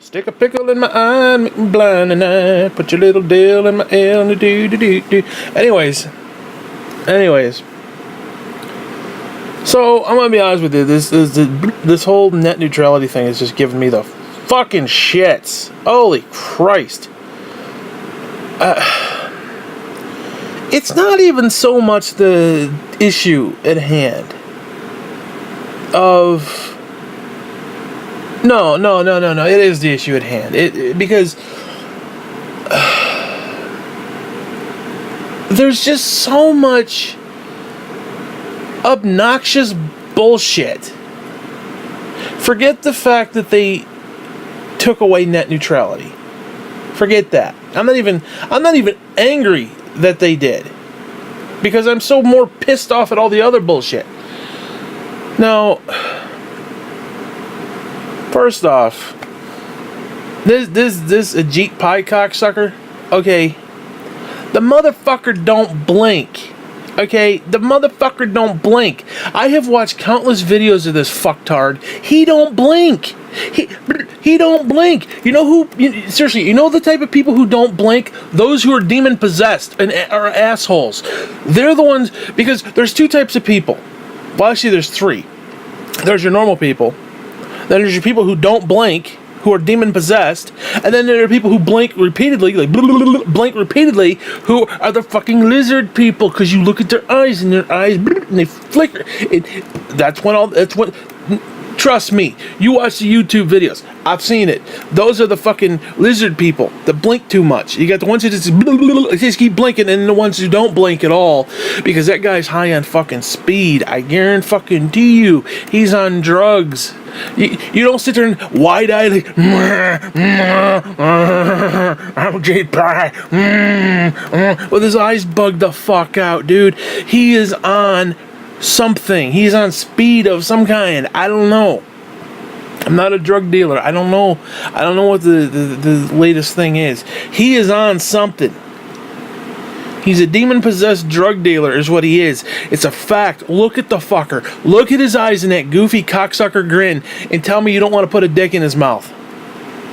Stick a pickle in my eye, make me blind and I put your little dill in my L and do. Anyways. So I'm gonna be honest with you. This whole net neutrality thing is just giving me the fucking shits. Holy Christ! It's not even so much the issue at hand. No. It is the issue at hand. Because there's just so much obnoxious bullshit. Forget the fact that they took away net neutrality. Forget that. I'm not even angry that they did, because I'm so more pissed off at all the other bullshit. Now, first off, this Ajit pie cocksucker, okay, the motherfucker don't blink. Okay, the motherfucker don't blink. I have watched countless videos of this fucktard. He don't blink. He don't blink. You know who? Seriously, you know the type of people who don't blink? Those who are demon possessed and are assholes. They're the ones, because there's two types of people. Well, actually, there's three. There's your normal people. Then there's your people who don't blink, who are demon possessed, and then there are people who blink repeatedly, blink repeatedly, who are the fucking lizard people, because you look at their eyes and their eyes and they flicker. Trust me, you watch the YouTube videos. I've seen it. Those are the fucking lizard people that blink too much. You got the ones who just keep blinking, and the ones who don't blink at all, because that guy's high on fucking speed. I guarantee you, he's on drugs. You don't sit there and wide-eyed like, I'm Jade Pie, with his eyes bugged the fuck out, dude. He is on something. He's on speed of some kind. I don't know. I'm not a drug dealer. I don't know what the latest thing is. He is on something. He's a demon-possessed drug dealer is what he is. It's a fact. Look at the fucker. Look at his eyes and that goofy cocksucker grin, and tell me you don't want to put a dick in his mouth.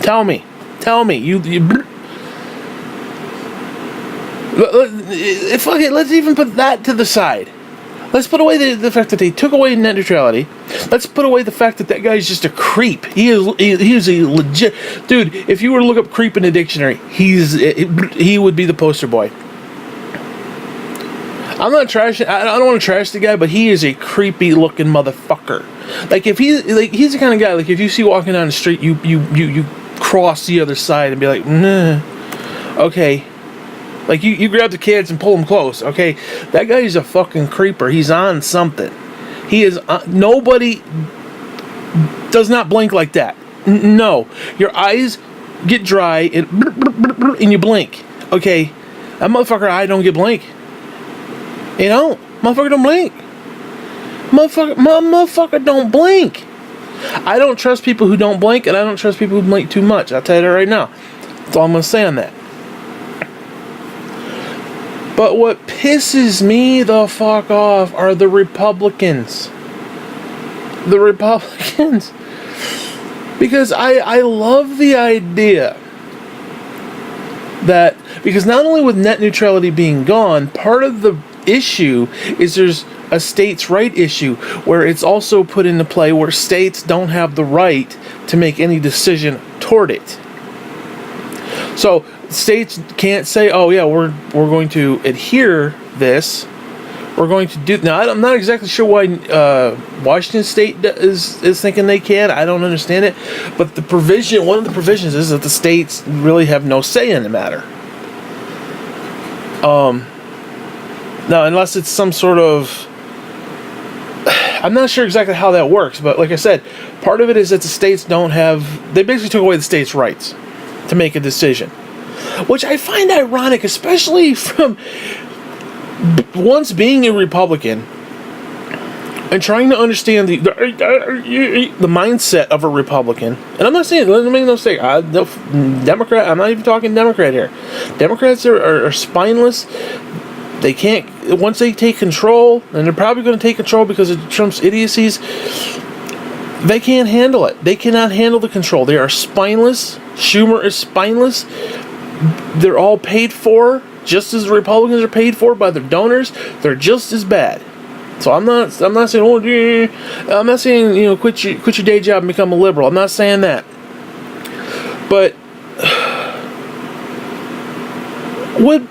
Tell me. You fuck it, let's even put that to the side. Let's put away the fact that they took away net neutrality. Let's put away the fact that guy's just a creep. He is a legit dude. If you were to look up creep in the dictionary, he would be the poster boy. I'm not trashing. I don't want to trash the guy, but he is a creepy looking motherfucker. Like he's the kind of guy. Like if you see walking down the street, you cross the other side and be like, nah, okay. Like you grab the kids and pull them close. Okay, that guy is a fucking creeper. He's on something. He is. Nobody does not blink like that. No, your eyes get dry and you blink. Okay, that motherfucker eye don't get blink. You know, motherfucker don't blink. Motherfucker don't blink. I don't trust people who don't blink, and I don't trust people who blink too much. I'll tell you that right now. That's all I'm gonna say on that. But what pisses me the fuck off are the Republicans. The Republicans. Because I love the idea that, because not only with net neutrality being gone, part of the issue is there's a states' right issue where it's also put into play where states don't have the right to make any decision toward it. So states can't say, oh yeah, we're going to adhere this. We're going to do. Now I'm not exactly sure why Washington State is thinking they can. I don't understand it. But one of the provisions is that the states really have no say in the matter. Now, unless it's some sort of, I'm not sure exactly how that works, but like I said, part of it is that the states they basically took away the states' rights to make a decision. Which I find ironic, especially from once being a Republican and trying to understand the mindset of a Republican. And I'm not saying, let me make no mistake, Democrat, I'm not even talking Democrat here. Democrats are spineless. They can't, once they take control, and they're probably going to take control because of Trump's idiocies, They can't handle it. They cannot handle the control. They are spineless. Schumer is spineless. They're all paid for, just as the Republicans are paid for by their donors. They're just as bad. So I'm not saying, oh, yeah. I'm not saying, quit your day job and become a liberal. I'm not saying that. But what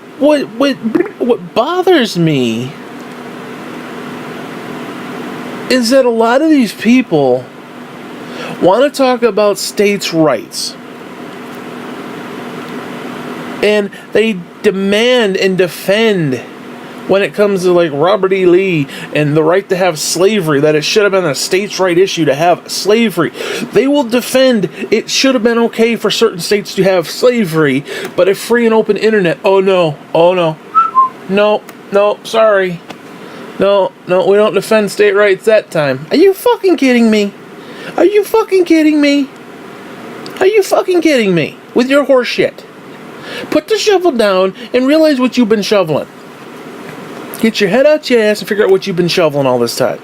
bothers me is that a lot of these people want to talk about states' rights. And they demand and defend, when it comes to like Robert E. Lee and the right to have slavery, that it should have been a states' right issue to have slavery. They will defend it should have been okay for certain states to have slavery, but a free and open internet, oh no, sorry. No, we don't defend state rights that time. Are you fucking kidding me? Are you fucking kidding me? Are you fucking kidding me with your horse shit? Put the shovel down and realize what you've been shoveling. Get your head out your ass and figure out what you've been shoveling all this time.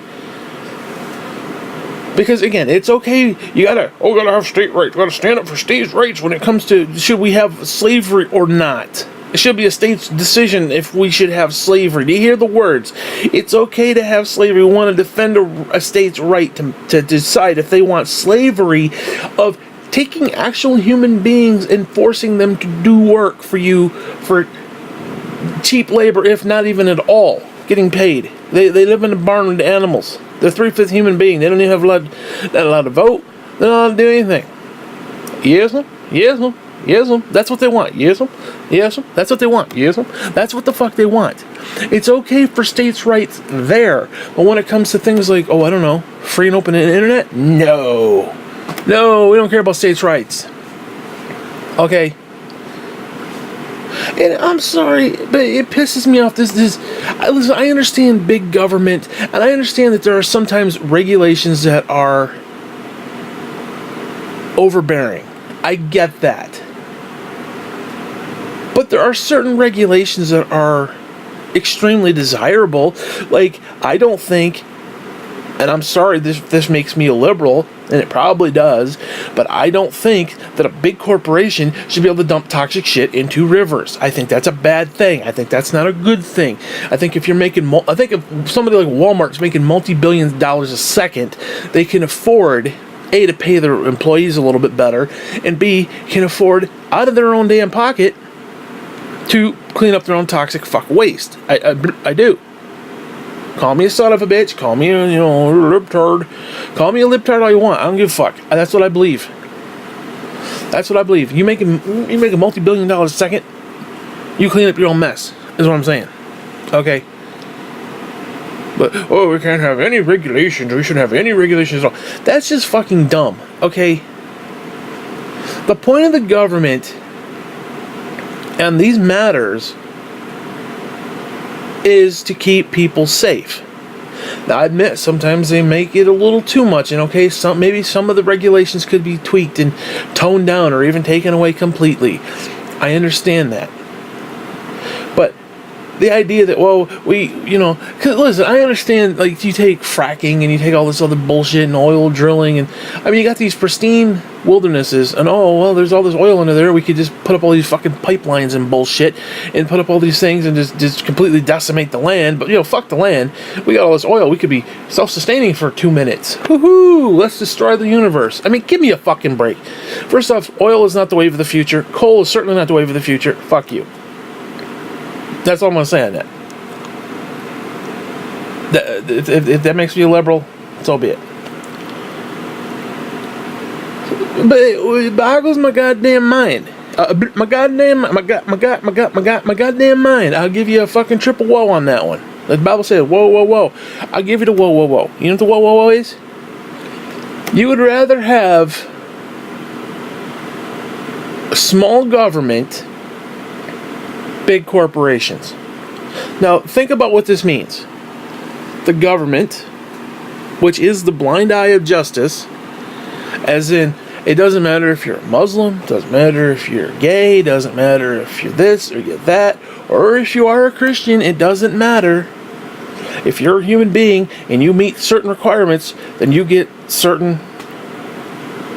Because again, it's okay. You gotta have state rights. You gotta stand up for states' rights when it comes to should we have slavery or not. It should be a state's decision if we should have slavery. Do you hear the words? It's okay to have slavery. We want to defend a state's right to decide if they want slavery of taking actual human beings and forcing them to do work for you for cheap labor, if not even at all, getting paid. They live in a barn with animals. They're 3/5 human being. They don't even have not allowed to vote. They're not allowed to do anything. Yes, that's what they want. Yes, that's what they want. Yes, that's what the fuck they want. It's okay for states' rights there, but when it comes to things like, free and open internet, no, we don't care about states' rights. Okay. And I'm sorry, but it pisses me off. Listen, I understand big government, and I understand that there are sometimes regulations that are overbearing. I get that. But there are certain regulations that are extremely desirable. Like, I don't think, and I'm sorry, this makes me a liberal, and it probably does, but I don't think that a big corporation should be able to dump toxic shit into rivers. I think that's a bad thing. I think that's not a good thing. I think if somebody like Walmart's making multi-billions of dollars a second, they can afford, A, to pay their employees a little bit better, and B, can afford, out of their own damn pocket, to clean up their own toxic fuck waste. I do. Call me a son of a bitch. Call me a libtard. Call me a libtard all you want. I don't give a fuck. That's what I believe. That's what I believe. You make a multi-billion dollars a second, you clean up your own mess, is what I'm saying. Okay. But, we can't have any regulations. We shouldn't have any regulations at all. That's just fucking dumb. Okay. The point of the government and these matters is to keep people safe. Now, I admit sometimes they make it a little too much, and maybe some of the regulations could be tweaked and toned down or even taken away completely. I understand that. But the idea that, because listen, I understand, like, you take fracking and you take all this other bullshit and oil drilling, and you got these pristine wildernesses, and there's all this oil under there. We could just put up all these fucking pipelines and bullshit and put up all these things and just completely decimate the land. But fuck the land. We got all this oil. We could be self-sustaining for 2 minutes. Woohoo! Let's destroy the universe. Give me a fucking break. First off, oil is not the wave of the future. Coal is certainly not the wave of the future. Fuck you. That's all I'm going to say on that. If that makes me a liberal, so be it. But it boggles my goddamn mind. My goddamn mind. I'll give you a fucking triple whoa on that one. The Bible says, whoa. I'll give you the whoa. You know what the whoa is? You would rather have a small government, big corporations. Now, think about what this means. The government, which is the blind eye of justice, as in, it doesn't matter if you're a Muslim, doesn't matter if you're gay, doesn't matter if you're this or you're that, or if you are a Christian, it doesn't matter. If you're a human being and you meet certain requirements, then you get certain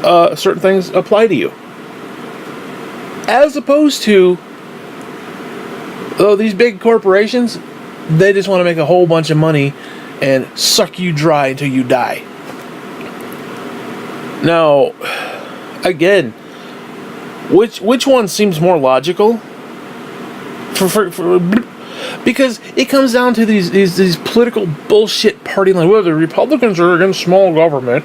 certain things apply to you. As opposed to, these big corporations, they just want to make a whole bunch of money and suck you dry until you die. Now, again, which one seems more logical? Because it comes down to these political bullshit party lines. Well, the Republicans are against small government,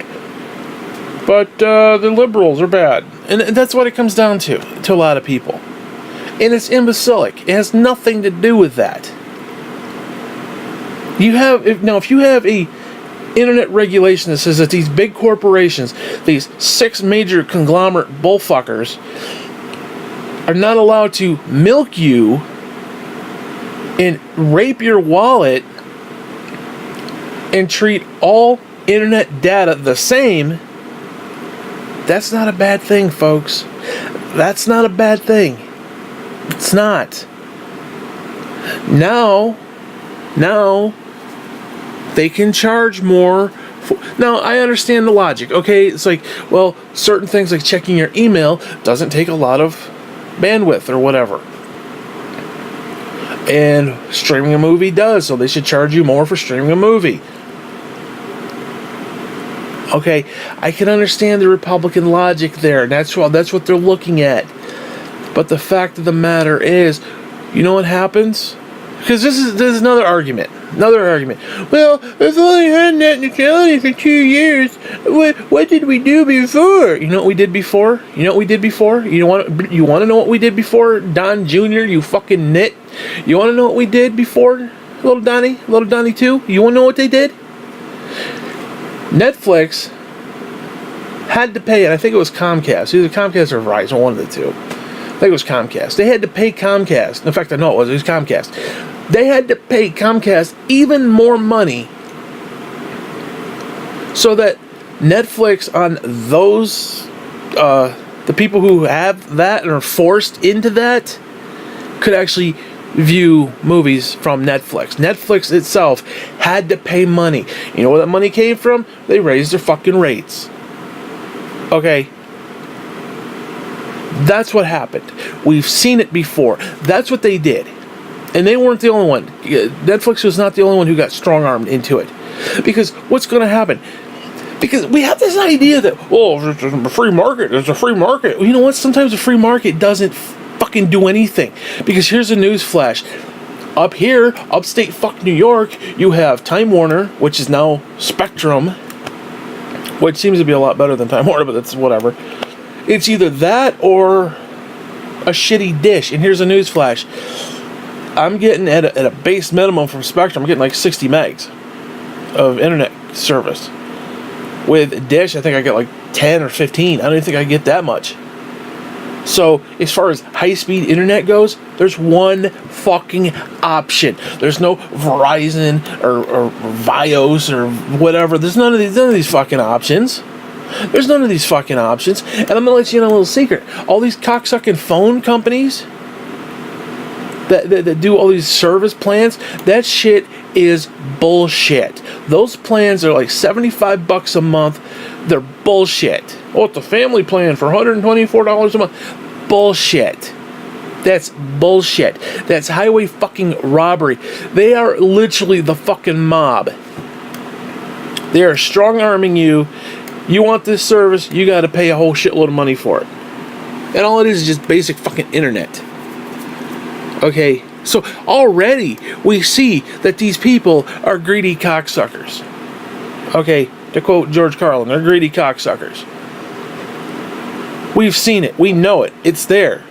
but the liberals are bad. And that's what it comes down to a lot of people. And it's imbecilic. It has nothing to do with that. If you have a internet regulation that says that these big corporations, these 6 major conglomerate bullfuckers, are not allowed to milk you and rape your wallet and treat all internet data the same, that's not a bad thing, folks. That's not a bad thing. It's not. Now they can charge more. Now, I understand the logic. Okay, it's like, well, certain things like checking your email doesn't take a lot of bandwidth or whatever. And streaming a movie does, so they should charge you more for streaming a movie. Okay, I can understand the Republican logic there, and that's what they're looking at. But the fact of the matter is, you know what happens? Because this is another argument. Well, we've only had net neutrality for 2 years. What did we do before? You know what we did before? You want to know what we did before, Don Jr., you fucking nit? You want to know what we did before, little Donnie too? You want to know what they did? Netflix had to pay, and I think it was Comcast. Either Comcast or Verizon, one of the two. I think it was Comcast. They had to pay Comcast. In fact, I know it was Comcast. They had to pay Comcast even more money so that Netflix on those, the people who have that and are forced into that, could actually view movies from Netflix. Netflix itself had to pay money. You know where that money came from? They raised their fucking rates. Okay. That's what happened. We've seen it before. That's what they did. And they weren't the only one. Netflix was not the only one who got strong-armed into it. Because what's going to happen? Because we have this idea that, it's a free market. It's a free market. Well, you know what? Sometimes a free market doesn't fucking do anything. Because here's a news flash. Up here, upstate fuck New York, you have Time Warner, which is now Spectrum, which seems to be a lot better than Time Warner, but that's whatever. It's either that or a shitty dish. And here's a news flash. I'm getting at a base minimum from Spectrum. I'm getting like 60 megs of internet service. With Dish, I think I get like 10 or 15. I don't even think I get that much. So, as far as high-speed internet goes, there's one fucking option. There's no Verizon or Vios or whatever. There's none of these fucking options. There's none of these fucking options. And I'm gonna let you in a little secret. All these cocksucking phone companies that do all these service plans, that shit is bullshit. Those plans are like $75 a month. They're bullshit. Oh, it's a family plan for $124 a month. Bullshit. That's bullshit. That's highway fucking robbery. They are literally the fucking mob. They are strong-arming you. You want this service, you gotta pay a whole shitload of money for it. And all it is just basic fucking internet. Okay, so already we see that these people are greedy cocksuckers. Okay, to quote George Carlin, they're greedy cocksuckers. We've seen it. We know it. It's there.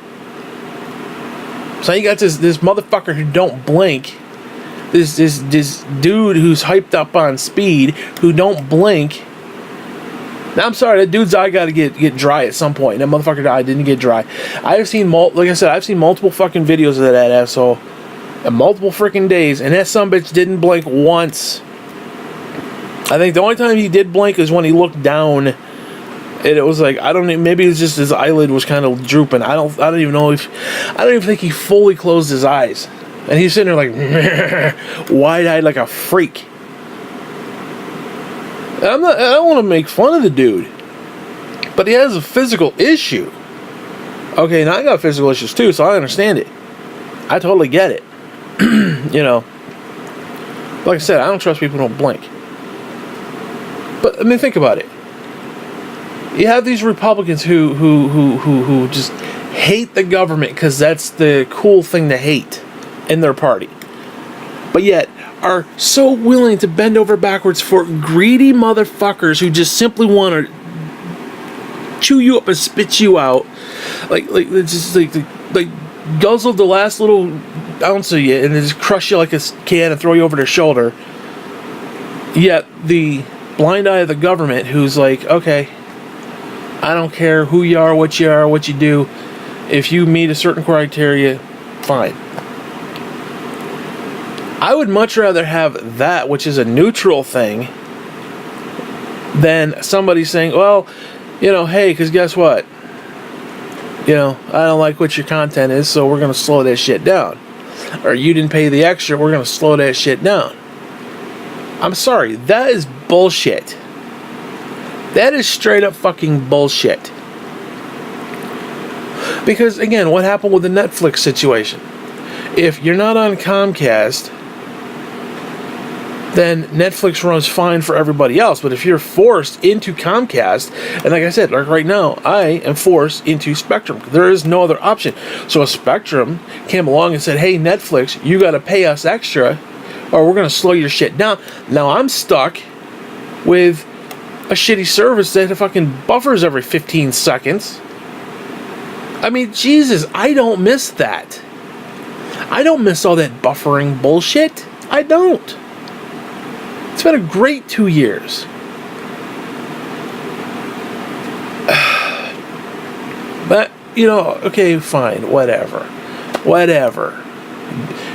So you got this motherfucker who don't blink. This dude who's hyped up on speed, who don't blink. Now, I'm sorry, that dude's eye got to get dry at some point. That motherfucker eye didn't get dry. I've seen multiple fucking videos of that asshole in multiple freaking days, and that sumbitch didn't blink once. I think the only time he did blink is when he looked down, and it was like, I don't know, maybe it's just his eyelid was kind of drooping. I don't even think he fully closed his eyes, and he's sitting there like wide-eyed like a freak. I don't want to make fun of the dude, But he has a physical issue. Okay, now I got physical issues too, so I understand it. I totally get it. You know, like I said, I don't trust people who don't blink. But I mean, think about it. You have these Republicans who just hate the government because that's the cool thing to hate in their party. But yet are so willing to bend over backwards for greedy motherfuckers who just simply want to chew you up and spit you out, like guzzle the last little ounce of you and then just crush you like a can and throw you over their shoulder. Yet the blind eye of the government who's like, okay, I don't care who you are, what you do. If you meet a certain criteria, fine. I would much rather have that, which is a neutral thing, than somebody saying, well, you know, hey, because guess what? You know, I don't like what your content is, so we're going to slow that shit down. Or you didn't pay the extra, we're going to slow that shit down. I'm sorry, that is bullshit. That is straight up fucking bullshit. Because, again, what happened with the Netflix situation? If you're not on Comcast, then Netflix runs fine for everybody else. But if you're forced into Comcast, and like I said, like right now, I am forced into Spectrum. There is no other option. So a Spectrum came along and said, hey, Netflix, you got to pay us extra, or we're going to slow your shit down. Now I'm stuck with a shitty service that fucking buffers every 15 seconds. I mean, Jesus, I don't miss that. I don't miss all that buffering bullshit. I don't. It's been a great 2 years. But, you know, okay, fine, whatever.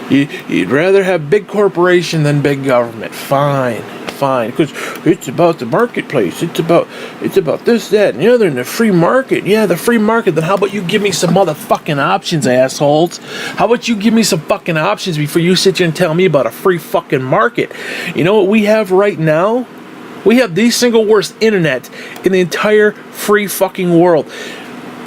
You'd rather have big corporation than big government. Fine. Because it's about the marketplace. It's about this, that, and the other, and the free market. Yeah, the free market. Then how about you give me some motherfucking options, assholes? How about you give me some fucking options before you sit here and tell me about a free fucking market? You know what we have right now? We have the single worst internet in the entire free fucking world.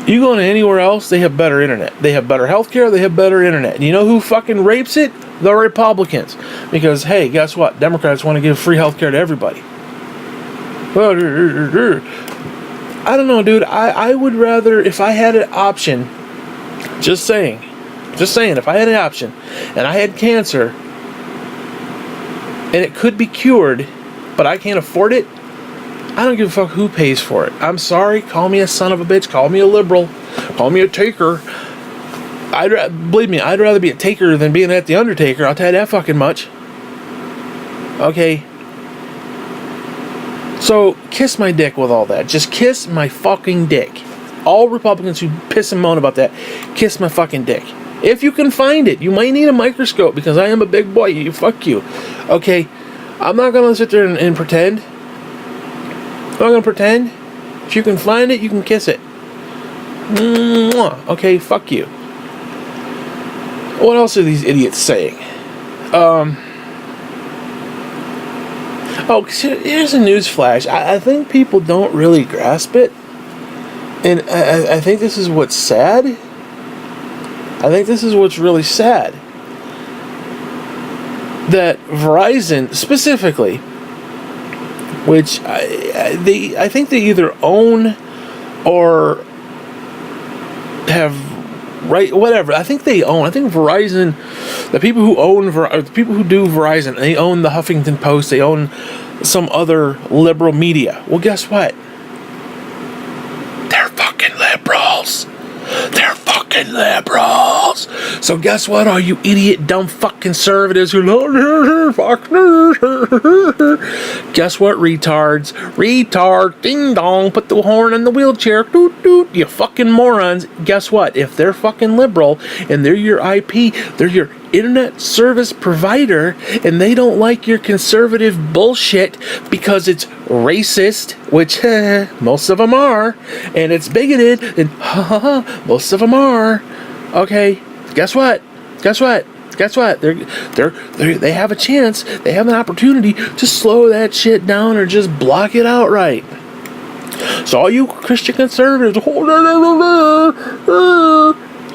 You go to anywhere else, they have better internet. They have better healthcare, they have better internet. And you know who fucking rapes it? The Republicans. Because, hey, guess what? Democrats want to give free healthcare to everybody. I don't know, dude. I would rather, if I had an option, just saying, if I had an option, and I had cancer, and it could be cured, but I can't afford it, I don't give a fuck who pays for it. I'm sorry, call me a son of a bitch, call me a liberal, call me a taker. Believe me, I'd rather be a taker than being at the Undertaker, I'll tell you that fucking much. Okay. So, kiss my dick with all that. Just kiss my fucking dick. All Republicans who piss and moan about that, kiss my fucking dick. If you can find it. You might need a microscope, because I am a big boy. Fuck you. Okay? I'm not gonna sit there and pretend. I'm not gonna pretend. If you can find it, you can kiss it. Okay, fuck you. What else are these idiots saying? Here's a news flash. I think people don't really grasp it. And I think this is what's sad. I think this is what's really sad. That Verizon, specifically, which I think they either own or have right, whatever. I think they own. I think Verizon, the people who own, the people who do Verizon, they own the Huffington Post. They own some other liberal media. Well, guess what? They're fucking liberals. They're fucking liberals. So guess what, all you idiot, dumb fuck conservatives who guess what, retards? Retard, ding dong, put the horn in the wheelchair, doot doot, you fucking morons. Guess what? If they're fucking liberal and they're your IP, they're your internet service provider, and they don't like your conservative bullshit because it's racist, which most of them are, and it's bigoted, and most of them are. Okay, guess what? They have a chance. They have an opportunity to slow that shit down or just block it outright. So all you Christian conservatives,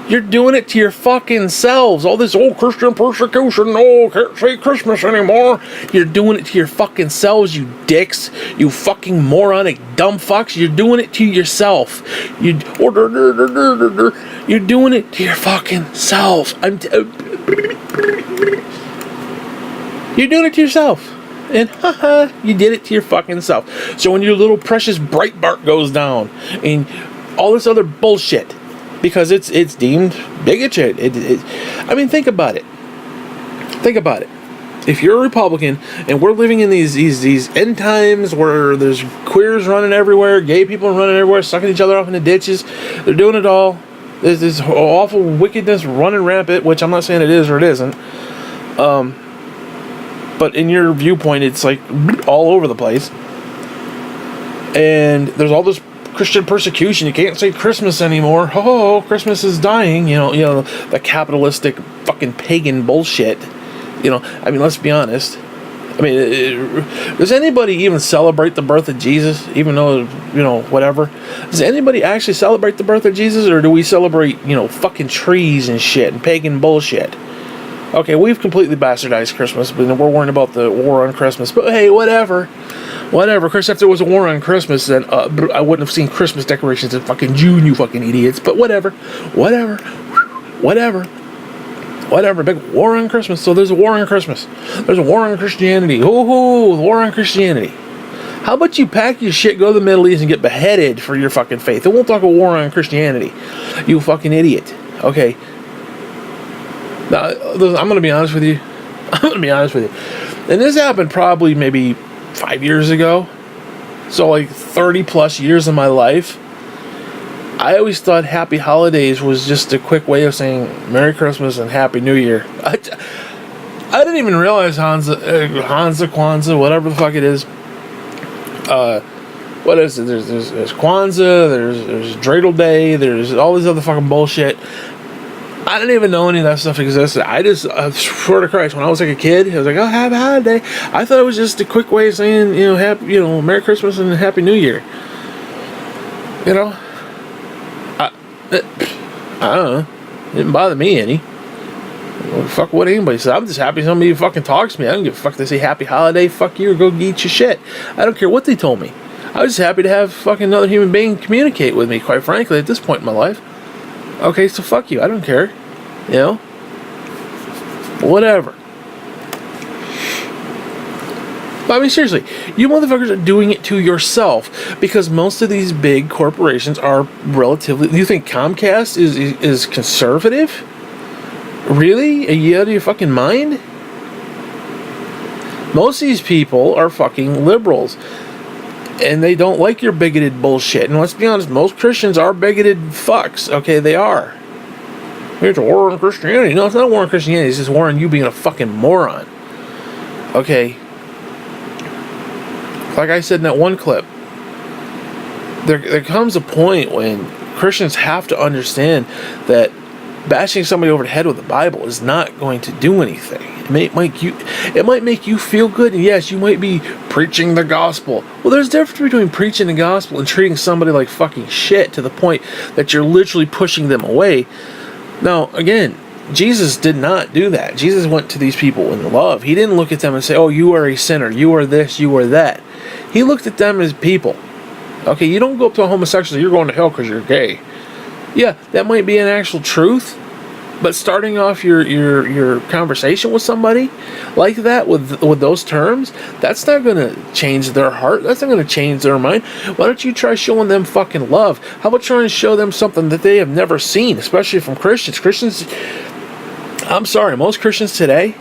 you're doing it to your fucking selves. All this old Christian persecution, no, can't say Christmas anymore. You're doing it to your fucking selves, you dicks. You fucking moronic dumb fucks. You're doing it to yourself. You're doing it to your fucking self. You're doing it to yourself. And you did it to your fucking self. So when your little precious Breitbart goes down and all this other bullshit, because it's deemed bigoted. I mean, think about it. Think about it. If you're a Republican and we're living in these end times where there's queers running everywhere, gay people running everywhere, sucking each other off in the ditches, they're doing it all. There's this awful wickedness running rampant, which I'm not saying it is or it isn't. But in your viewpoint, it's like all over the place. And there's all this Christian persecution. You can't say Christmas anymore. Oh, Christmas is dying. You know the capitalistic fucking pagan bullshit. I mean, let's be honest. I mean, does anybody even celebrate the birth of Jesus? Even though, whatever. Does anybody actually celebrate the birth of Jesus, or do we celebrate, fucking trees and shit and pagan bullshit? Okay, we've completely bastardized Christmas, but we're worrying about the war on Christmas. But hey, whatever. Of course, if there was a war on Christmas, then I wouldn't have seen Christmas decorations in fucking June, you fucking idiots. But whatever. Big war on Christmas. So there's a war on Christmas. There's a war on Christianity. Ooh, war on Christianity. How about you pack your shit, go to the Middle East, and get beheaded for your fucking faith? And we'll talk a war on Christianity. You fucking idiot. Okay. Now, I'm going to be honest with you. And this happened probably maybe 5 years ago. So like 30 plus years of my life. I always thought Happy Holidays was just a quick way of saying Merry Christmas and Happy New Year. I didn't even realize Kwanzaa, whatever the fuck it is. What is it? There's Kwanzaa, there's Dreidel Day, there's all this other fucking bullshit. I didn't even know any of that stuff existed. I swear to Christ, when I was like a kid, I was like, oh, Happy Holiday. I thought it was just a quick way of saying, Merry Christmas and Happy New Year. I don't know. It didn't bother me any. Well, fuck what anybody said. I'm just happy somebody fucking talks to me. I don't give a fuck if they say Happy Holiday. Fuck you, or go eat your shit. I don't care what they told me. I was just happy to have fucking another human being communicate with me, quite frankly, at this point in my life. Okay, so fuck you. I don't care. Whatever. But I mean, seriously, you motherfuckers are doing it to yourself, because most of these big corporations are relatively... You think Comcast is conservative? Really? Are you out of your fucking mind? Most of these people are fucking liberals. And they don't like your bigoted bullshit. And let's be honest, most Christians are bigoted fucks. Okay, they are. It's a war on Christianity. No, it's not a war on Christianity. It's just a war on you being a fucking moron. Okay. Like I said in that one clip, there comes a point when Christians have to understand that bashing somebody over the head with the Bible is not going to do anything. It might make you feel good, and yes, you might be preaching the gospel. Well, there's a difference between preaching the gospel and treating somebody like fucking shit to the point that you're literally pushing them away. Now, again, Jesus did not do that. Jesus went to these people in love. He didn't look at them and say, oh, you are a sinner, you are this, you are that. He looked at them as people. Okay, you don't go up to a homosexual, you're going to hell because you're gay. Yeah, that might be an actual truth. But starting off your conversation with somebody like that with those terms, that's not going to change their heart. That's not going to change their mind. Why don't you try showing them fucking love? How about trying to show them something that they have never seen, especially from Christians? I'm sorry, most Christians today,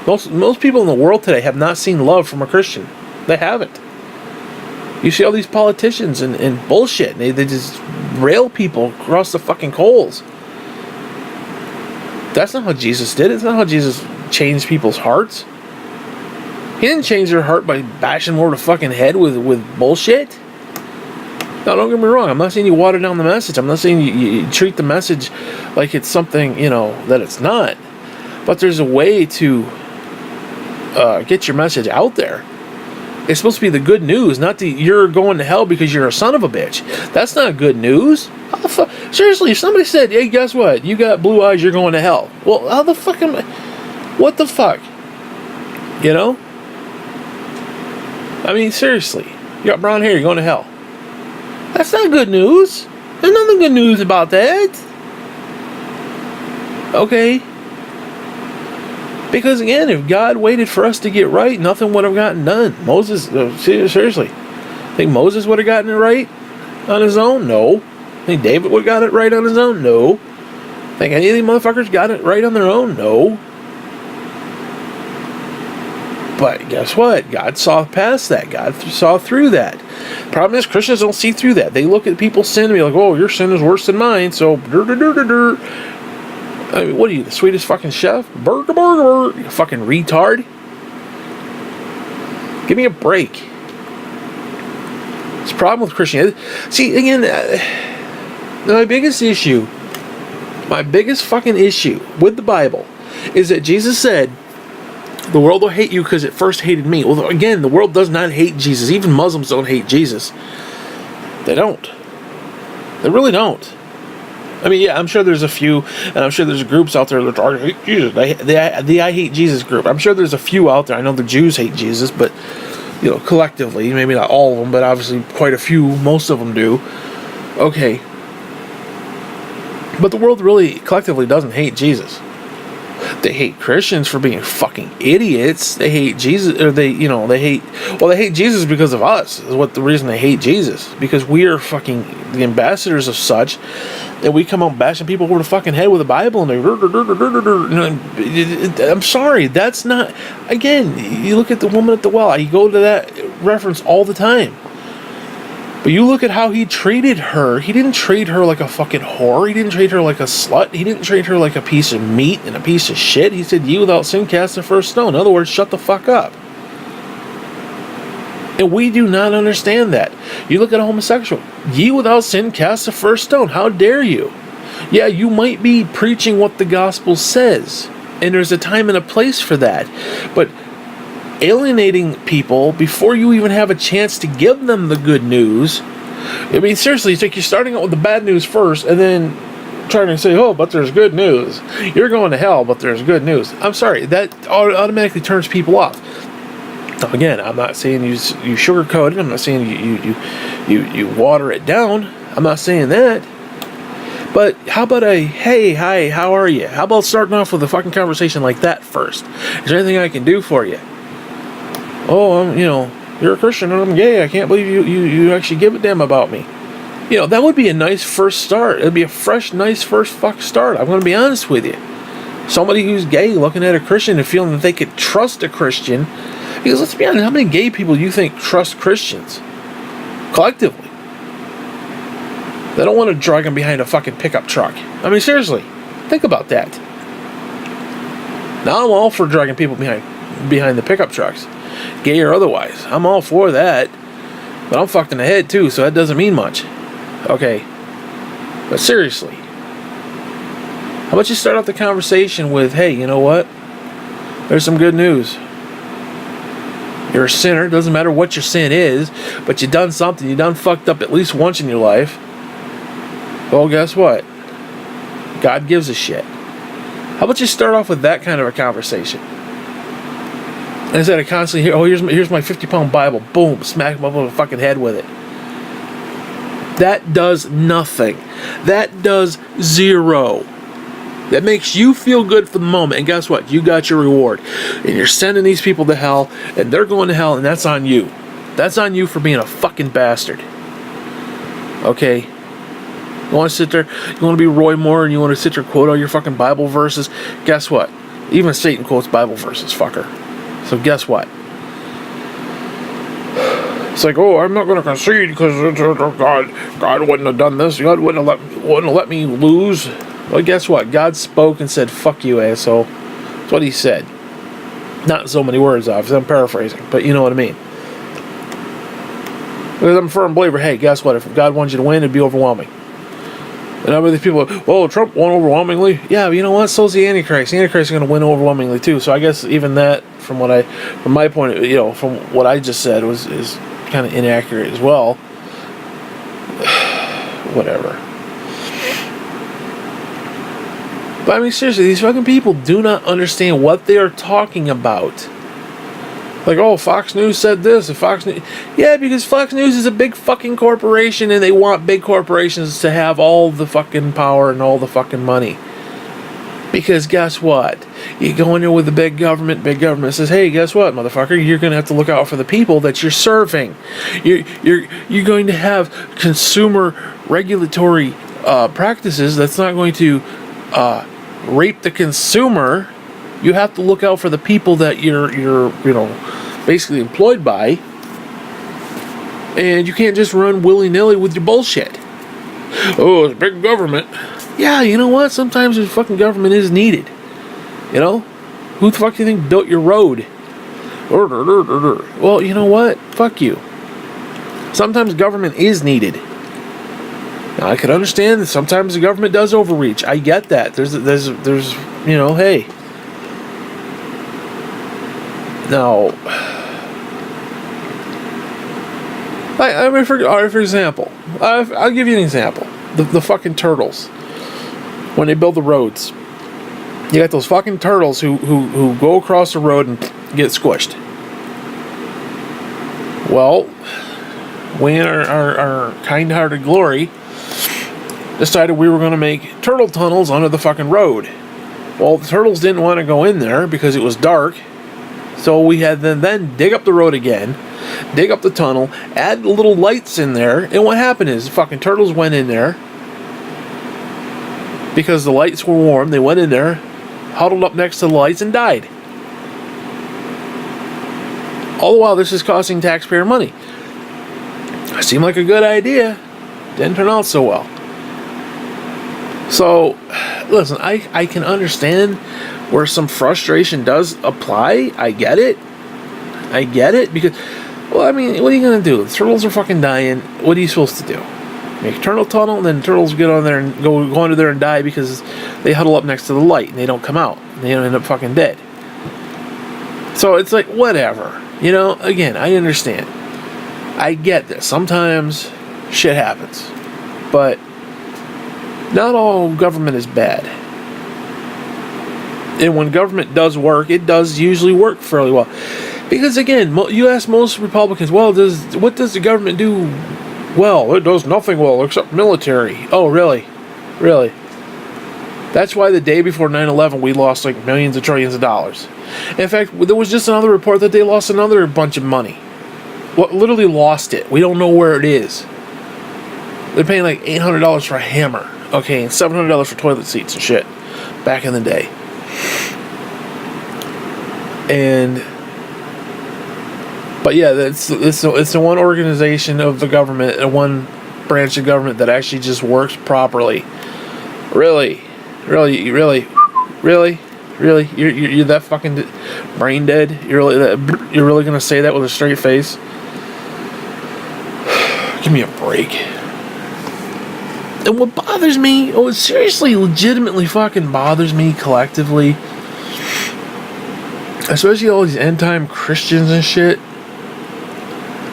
most people in the world today have not seen love from a Christian. They haven't. You see all these politicians and bullshit. They just rail people across the fucking coals. That's not how Jesus did it. It's not how Jesus changed people's hearts. He didn't change their heart by bashing them over the fucking head with bullshit. Now, don't get me wrong. I'm not saying you water down the message. I'm not saying you treat the message like it's something, that it's not. But there's a way to get your message out there. It's supposed to be the good news, not the you're going to hell because you're a son of a bitch. That's not good news. How the fuck? Seriously, if somebody said, hey, guess what? You got blue eyes, you're going to hell. Well, how the fuck am I? What the fuck? You know? I mean, seriously. You got brown hair, you're going to hell. That's not good news. There's nothing good news about that. Okay? Because again, if God waited for us to get right, nothing would have gotten done. Moses, seriously. Think Moses would have gotten it right on his own? No. Think David would have got it right on his own? No. Think any of these motherfuckers got it right on their own? No. But guess what? God saw past that. God saw through that. Problem is, Christians don't see through that. They look at people's sin and be like, oh, your sin is worse than mine, so I mean, what are you, the sweetest fucking chef? Burger, burger, you fucking retard. Give me a break. It's a problem with Christianity. See, again, my biggest fucking issue with the Bible is that Jesus said, the world will hate you because it first hated me. Well, again, the world does not hate Jesus. Even Muslims don't hate Jesus. They don't. They really don't. I mean, yeah, I'm sure there's a few, and I'm sure there's groups out there that I hate Jesus. The I hate Jesus group. I'm sure there's a few out there. I know the Jews hate Jesus, but, you know, collectively, maybe not all of them, but obviously quite a few, most of them do. Okay. But the world really collectively doesn't hate Jesus. They hate Christians for being fucking idiots. They hate Jesus, or they hate Jesus because of us, is what the reason they hate Jesus. Because we are fucking the ambassadors of such, that we come out bashing people over the fucking head with the Bible, and they, I'm sorry, that's not, again, you look at the woman at the well, I go to that reference all the time. But you look at how he treated her. He didn't treat her like a fucking whore. He didn't treat her like a slut. He didn't treat her like a piece of meat and a piece of shit. He said, "Ye without sin cast the first stone." In other words, shut the fuck up. And we do not understand that. You look at a homosexual. "Ye without sin cast the first stone." How dare you? Yeah, you might be preaching what the gospel says. And there's a time and a place for that. But alienating people before you even have a chance to give them the good news. I mean, seriously, it's like you're starting out with the bad news first and then trying to say, oh, but there's good news. You're going to hell, but there's good news. I'm sorry, that automatically turns people off. Now, again, I'm not saying you sugarcoat it. I'm not saying you water it down. I'm not saying that. But how about a, hey, hi, how are you? How about starting off with a fucking conversation like that first? Is there anything I can do for you? Oh, you're a Christian and I'm gay. I can't believe you actually give a damn about me. That would be a nice first start. It'd be a fresh, nice first fuck start. I'm going to be honest with you. Somebody who's gay looking at a Christian and feeling that they could trust a Christian. Because let's be honest, how many gay people do you think trust Christians? Collectively. They don't want to drag them behind a fucking pickup truck. I mean, seriously. Think about that. Now I'm all for dragging people behind the pickup trucks. Gay or otherwise. I'm all for that. But I'm fucked in the head too, so that doesn't mean much. Okay. But seriously. How about you start off the conversation with, hey, you know what? There's some good news. You're a sinner. Doesn't matter what your sin is. But you done something. You done fucked up at least once in your life. Well, guess what? God gives a shit. How about you start off with that kind of a conversation? Instead of constantly, here's my 50-pound Bible. Boom, smack him up on the fucking head with it. That does nothing. That does zero. That makes you feel good for the moment. And guess what? You got your reward. And you're sending these people to hell. And they're going to hell. And that's on you. That's on you for being a fucking bastard. Okay? You want to sit there, you want to be Roy Moore, and you want to sit there and quote all your fucking Bible verses? Guess what? Even Satan quotes Bible verses, fucker. So guess what? It's like, oh, I'm not going to concede because God wouldn't have done this. God wouldn't have let me lose. Well, guess what? God spoke and said, fuck you, asshole. That's what he said. Not in so many words, obviously. I'm paraphrasing, but you know what I mean. Because I'm a firm believer, hey, guess what? If God wanted you to win, it'd be overwhelming. And I these people, well, Trump won overwhelmingly. Yeah, but you know what? So's the Antichrist. The Antichrist is going to win overwhelmingly too. So I guess even that from my point of, from what I just said is kind of inaccurate as well. Whatever. But I mean, seriously, these fucking people do not understand what they are talking about. Like, oh, Fox News said this, and Fox News... Yeah, because Fox News is a big fucking corporation, and they want big corporations to have all the fucking power and all the fucking money. Because guess what? You go in there with the big government says, hey, guess what, motherfucker? You're going to have to look out for the people that you're serving. You're going to have consumer regulatory practices that's not going to rape the consumer. You have to look out for the people that you're basically employed by. And you can't just run willy-nilly with your bullshit. Oh, it's big government. Yeah, you know what? Sometimes the fucking government is needed. You know? Who the fuck do you think built your road? Well, you know what? Fuck you. Sometimes government is needed. Now, I can understand that sometimes the government does overreach. I get that. There's hey. Now, for example, I'll give you an example. The fucking turtles. When they build the roads, you got those fucking turtles who go across the road and get squished. Well, we in our kind-hearted glory decided we were going to make turtle tunnels under the fucking road. Well, the turtles didn't want to go in there because it was dark, so we had to then dig up the road again, dig up the tunnel, add little lights in there, and what happened is the fucking turtles went in there. Because the lights were warm, they went in there, huddled up next to the lights, and died. All the while, this is costing taxpayer money. It seemed like a good idea. Didn't turn out so well. So, listen, I can understand where some frustration does apply. I get it. Because, well, I mean, what are you going to do? The turtles are fucking dying. What are you supposed to do? Make a turtle tunnel, and then turtles get on there and go under there and die because they huddle up next to the light and they don't come out. And they end up fucking dead. So it's like, whatever. Again, I understand. I get this. Sometimes shit happens. But not all government is bad. And when government does work, it does usually work fairly well. Because again, you ask most Republicans, well, what does the government do? Well, it does nothing well except military. Oh, really? Really? That's why the day before 9/11 we lost like millions of trillions of dollars. In fact, there was just another report that they lost another bunch of money. Well, literally lost it. We don't know where it is. They're paying like $800 for a hammer. Okay, and $700 for toilet seats and shit. Back in the day. But yeah, it's the one organization of the government and one branch of government that actually just works properly. Really, you're that fucking brain dead. You're really gonna say that with a straight face? Give me a break. And what bothers me, it seriously, legitimately fucking bothers me collectively, especially all these end-time Christians and shit,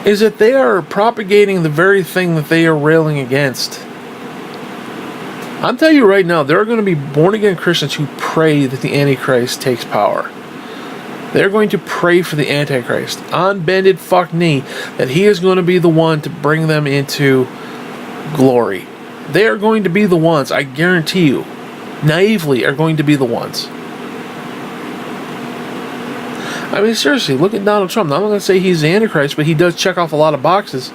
is that they are propagating the very thing that they are railing against. I'm telling you right now, there are going to be born-again Christians who pray that the Antichrist takes power. They're going to pray for the Antichrist on bended fuck knee that he is going to be the one to bring them into glory. They are going to be the ones, I guarantee you, naively are going to be the ones. I mean, seriously, look at Donald Trump. Now, I'm not going to say he's the Antichrist, but he does check off a lot of boxes.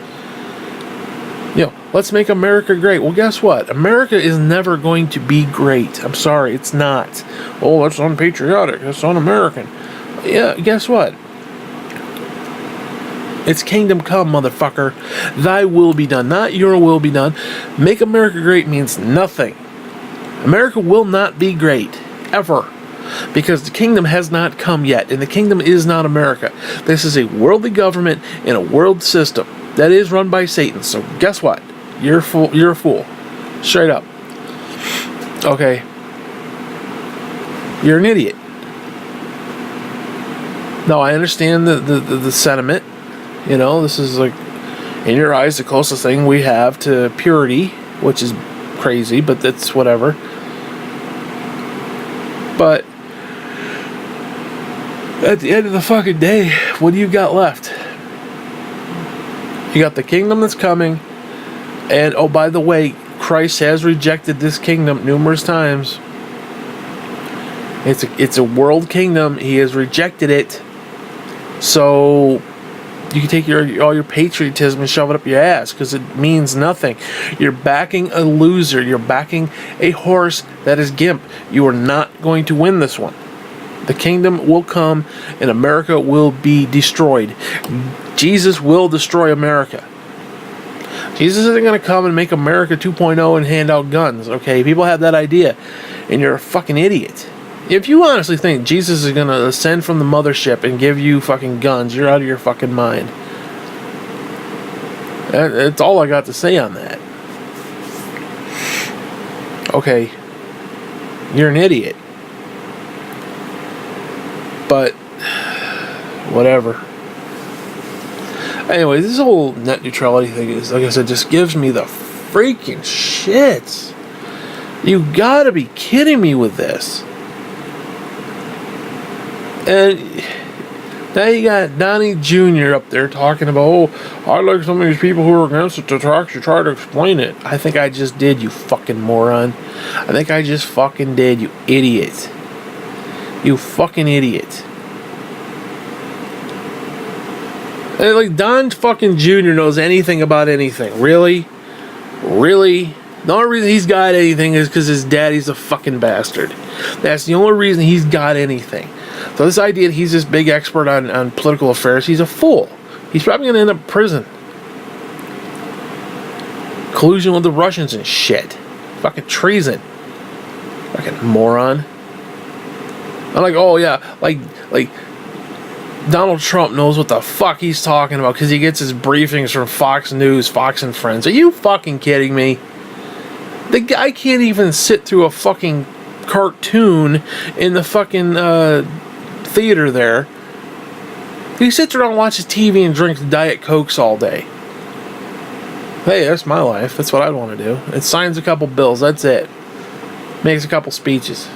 Let's make America great. Well, guess what? America is never going to be great. I'm sorry, it's not. Oh, that's unpatriotic. That's un-American. Yeah, guess what? It's kingdom come, motherfucker. Thy will be done, not your will be done. Make America great means nothing. America will not be great, ever. Because the kingdom has not come yet, and the kingdom is not America. This is a worldly government and a world system that is run by Satan. So guess what? You're a fool. You're a fool. Straight up. Okay. You're an idiot. Now, I understand the sentiment. You know, this is like, in your eyes, the closest thing we have to purity, which is crazy, but that's whatever. But at the end of the fucking day, what do you got left? You got the kingdom that's coming, and oh, by the way, Christ has rejected this kingdom numerous times. It's a world kingdom. He has rejected it. So you can take all your patriotism and shove it up your ass, because it means nothing. You're backing a loser. You're backing a horse that is gimp. You are not going to win this one. The kingdom will come and America will be destroyed. Jesus will destroy America. Jesus isn't going to come and make America 2.0 and hand out guns, okay? People have that idea, and you're a fucking idiot. If you honestly think Jesus is going to ascend from the mothership and give you fucking guns, you're out of your fucking mind. That's all I got to say on that. Okay, you're an idiot. But whatever. Anyway, this whole net neutrality thing is, like I said, just gives me the freaking shits. You gotta be kidding me with this. And now you got Donnie Jr. up there talking about, oh, I like some of these people who are against it to actually try to explain it. I think I just did, you fucking moron. I think I just fucking did, you idiot. You fucking idiot. And like, Don fucking Jr. knows anything about anything. Really? Really? The only reason he's got anything is because his daddy's a fucking bastard. That's the only reason he's got anything. So this idea that he's this big expert on political affairs, he's a fool. He's probably going to end up in prison. Collusion with the Russians and shit. Fucking treason. Fucking moron. I'm like, oh yeah, like Donald Trump knows what the fuck he's talking about because he gets his briefings from Fox News, Fox and Friends. Are you fucking kidding me? The guy can't even sit through a fucking cartoon in the fucking theater there. He sits around and watches TV and drinks Diet Cokes all day. Hey, that's my life. That's what I'd want to do. It signs a couple bills. That's it. Makes a couple speeches.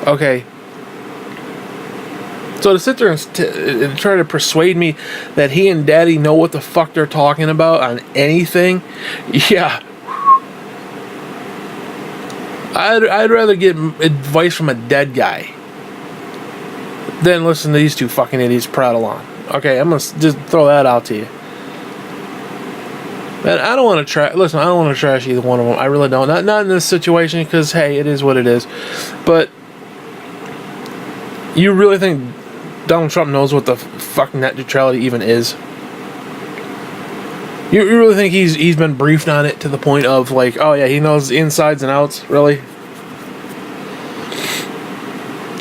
Okay. So to sit there and try to persuade me that he and Daddy know what the fuck they're talking about on anything, yeah. I'd rather get advice from a dead guy than listen to these two fucking idiots prattle on. Okay, I'm gonna just throw that out to you. Man, I don't want to listen, I don't want to trash either one of them. I really don't. Not in this situation, because hey, it is what it is. But you really think Donald Trump knows what the fucking net neutrality even is? You really think he's been briefed on it to the point of like, oh yeah, he knows the insides and outs? Really?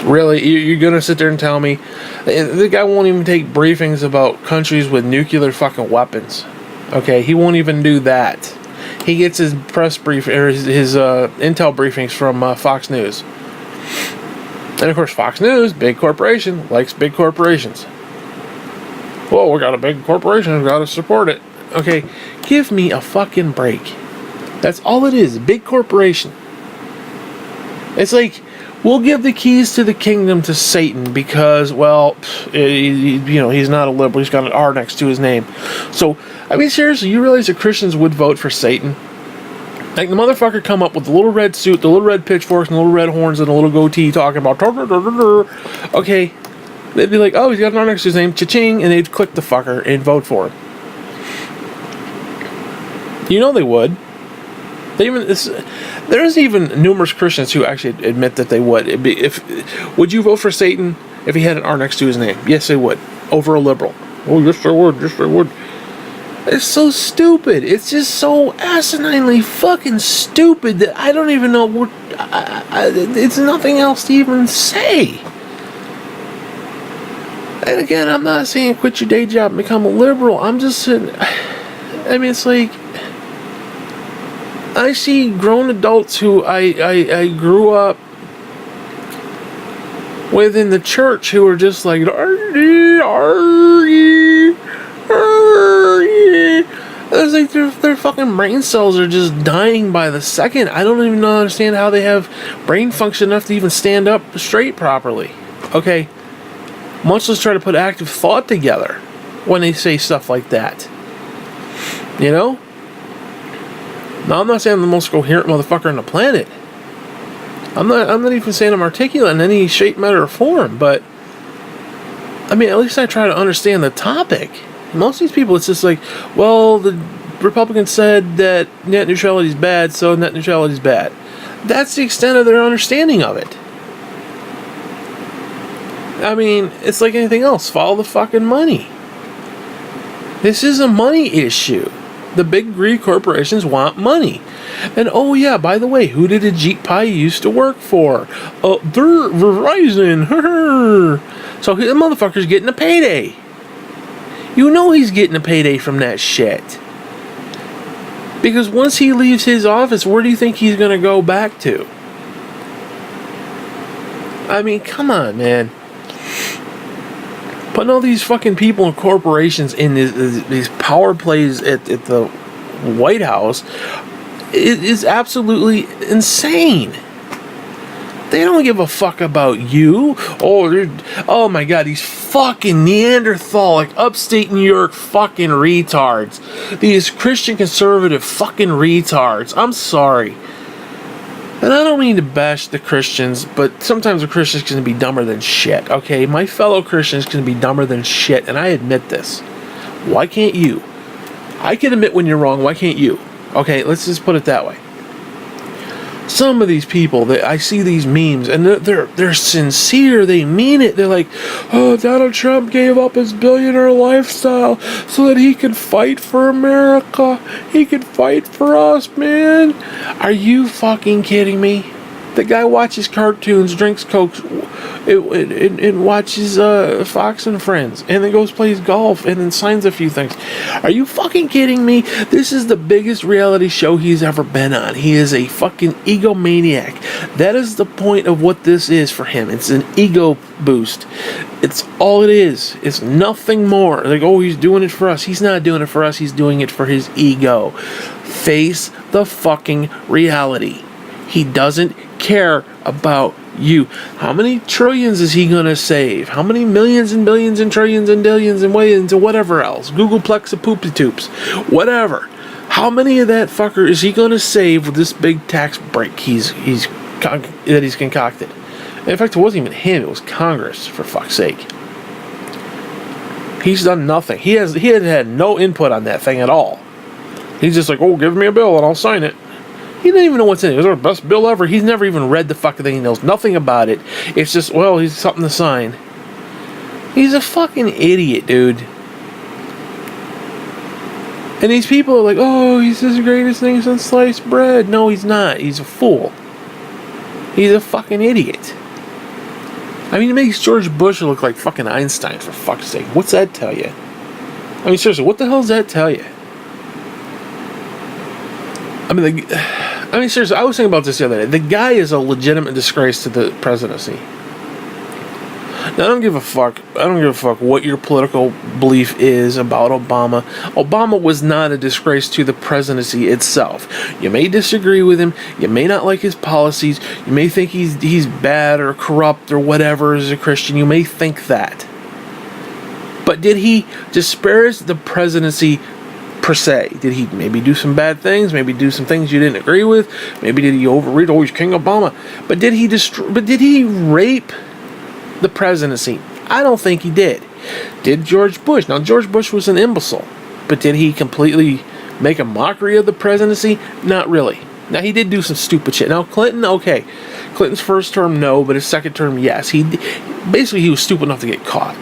Really? You're gonna sit there and tell me the guy won't even take briefings about countries with nuclear fucking weapons? Okay, he won't even do that. He gets his press brief or his intel briefings from Fox News. And of course, Fox News, big corporation, likes big corporations. Well, we got a big corporation, we got to support it. Okay, give me a fucking break. That's all it is, a big corporation. It's like, we'll give the keys to the kingdom to Satan because, well, he's not a liberal, he's got an R next to his name. So, I mean, seriously, you realize that Christians would vote for Satan? Like, the motherfucker come up with the little red suit, the little red pitchforks, and the little red horns, and a little goatee talking about... Okay, they'd be like, oh, he's got an R next to his name, cha-ching, and they'd click the fucker and vote for him. You know they would. There's even numerous Christians who actually admit that they would. Would you vote for Satan if he had an R next to his name? Yes, they would. Over a liberal. Oh, yes, I would. Yes, I would. It's so stupid. It's just so asininely fucking stupid that I don't even know it's nothing else to even say. And again, I'm not saying quit your day job and become a liberal. I'm just saying, I mean, it's like, I see grown adults who I grew up within the church who are just like, "Argy, argy, argy." It's like their fucking brain cells are just dying by the second. I don't even understand how they have brain function enough to even stand up straight properly. Okay, much less try to put active thought together when they say stuff like that. You know? Now, I'm not saying I'm the most coherent motherfucker on the planet. I'm not even saying I'm articulate in any shape, matter, or form, but I mean, at least I try to understand the topic. Most of these people, it's just like, well, the Republicans said that net neutrality is bad, so net neutrality is bad. That's the extent of their understanding of it. I mean, it's like anything else. Follow the fucking money. This is a money issue. The big greedy corporations want money. And oh yeah, by the way, who did Ajit Pai used to work for? They're Verizon. So the motherfucker's getting a payday. You know he's getting a payday from that shit. Because once he leaves his office, where do you think he's going to go back to? I mean, come on, man. Putting all these fucking people and corporations in these power plays at the White House is absolutely insane. They don't give a fuck about you. Oh my god, these fucking Neanderthalic, upstate New York fucking retards. These Christian conservative fucking retards. I'm sorry. And I don't mean to bash the Christians, but sometimes a Christian's going to be dumber than shit, okay? My fellow Christians can be dumber than shit, and I admit this. Why can't you? I can admit when you're wrong, why can't you? Okay, let's just put it that way. Some of these people, I see these memes, and they're sincere. They mean it. They're like, oh, Donald Trump gave up his billionaire lifestyle so that he could fight for America. He could fight for us, man. Are you fucking kidding me? The guy watches cartoons, drinks Coke, and watches Fox and Friends, and then goes plays golf, and then signs a few things. Are you fucking kidding me? This is the biggest reality show he's ever been on. He is a fucking egomaniac. That is the point of what this is for him. It's an ego boost. It's all it is. It's nothing more. Like, oh, he's doing it for us. He's not doing it for us. He's doing it for his ego. Face the fucking reality. He doesn't care about you. How many trillions is he gonna save? How many millions and billions and trillions and billions and billions and whatever else? Googleplex of poopy toops. Whatever. How many of that fucker is he gonna save with this big tax break he's concocted? In fact, it wasn't even him, it was Congress, for fuck's sake. He's done nothing. He had no input on that thing at all. He's just like, oh, give me a bill and I'll sign it. He didn't even know what's in it. It was our best bill ever. He's never even read the fucking thing. He knows nothing about it. It's just, well, he's something to sign. He's a fucking idiot, dude. And these people are like, oh, he's the greatest thing since sliced bread. No, he's not. He's a fool. He's a fucking idiot. I mean, he makes George Bush look like fucking Einstein, for fuck's sake. What's that tell you? I mean, seriously, what the hell does that tell you? I mean, seriously, I was thinking about this the other day. The guy is a legitimate disgrace to the presidency. Now, I don't give a fuck what your political belief is about Obama. Obama was not a disgrace to the presidency itself. You may disagree with him. You may not like his policies. You may think he's bad or corrupt or whatever as a Christian. You may think that. But did he disparage the presidency per se? Did he maybe do some bad things? Maybe do some things you didn't agree with? Maybe did he overread, oh, he's King Obama? But did he rape the presidency? I don't think he did. Did George Bush? Now, George Bush was an imbecile, but did he completely make a mockery of the presidency? Not really. Now, he did do some stupid shit. Now, Clinton, okay. Clinton's first term, no, but his second term, yes. He was stupid enough to get caught.